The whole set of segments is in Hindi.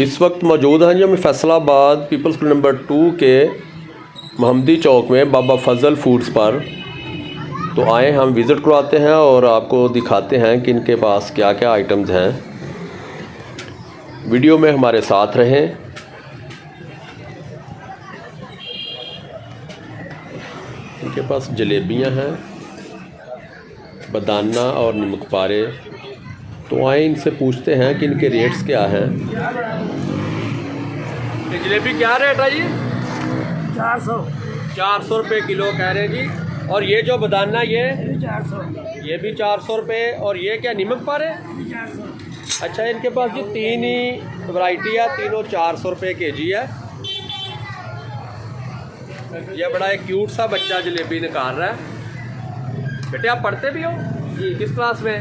इस वक्त मौजूद हैं जी हम फैसलाबाद पीपल्स स्कूल नंबर 2 के महमदी चौक में बाबा फजल फूड्स पर। तो आए हम विज़िट करवाते हैं और आपको दिखाते हैं कि इनके पास क्या क्या आइटम्स हैं। वीडियो में हमारे साथ रहें। इनके पास जलेबियां हैं, बदाना और नमक पारे। तो आए इनसे पूछते हैं कि इनके रेट्स क्या हैं। जलेबी क्या रेट है जी? 400 रुपये किलो कह रहे हैं जी। और ये जो बदाना ये 400, ये भी 400 रुपये। और ये क्या नमक पारे? 400। अच्छा, इनके पास जी 3 ही वैरायटी है, तीनों 400 रुपये केजी है। ये बड़ा एक क्यूट सा बच्चा जलेबी निकाल रहा है। बेटे आप पढ़ते भी हो जी? किस क्लास में?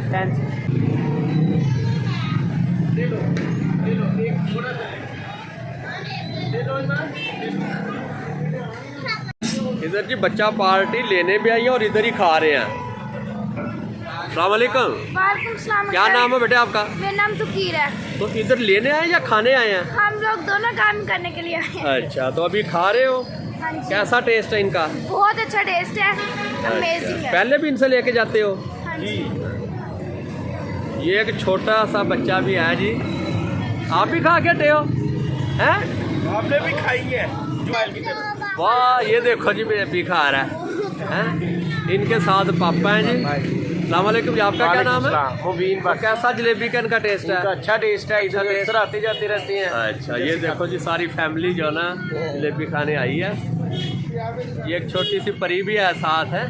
इधर जी बच्चा पार्टी लेने भी आई है और इधर ही खा रहे हैं। अस्सलाम वालेकुम। वालेकुम सलाम। क्या नाम है बेटे आपका? मेरा नाम तुकीर है। तो इधर लेने आए या खाने आए हैं? हम लोग दोनों काम करने के लिए आए हैं। अच्छा, तो अभी खा रहे हो? हाँ जी। कैसा टेस्ट है इनका? बहुत अच्छा टेस्ट है, अमेजिंग है। पहले भी इनसे लेके जाते हो? हाँ जी। ये एक छोटा सा बच्चा भी है जी। आप भी खा के हटे हो हैं? आपने भी खाई है ज्वाइल की तरह। वाह, ये देखो जी बेबी खा रहा है। इनके साथ पापा हैं जी। अस्सलाम वालेकुम जी, आपका क्या नाम है? मुबीन। तो कैसा जलेबी का इनका टेस्ट है? अच्छा टेस्ट है, इधर अक्सर आती जाती रहती हैं। अच्छा, ये देखो जी सारी फैमिली जो ना जलेबी खाने आई है। ये एक छोटी सी परी भी है साथ है।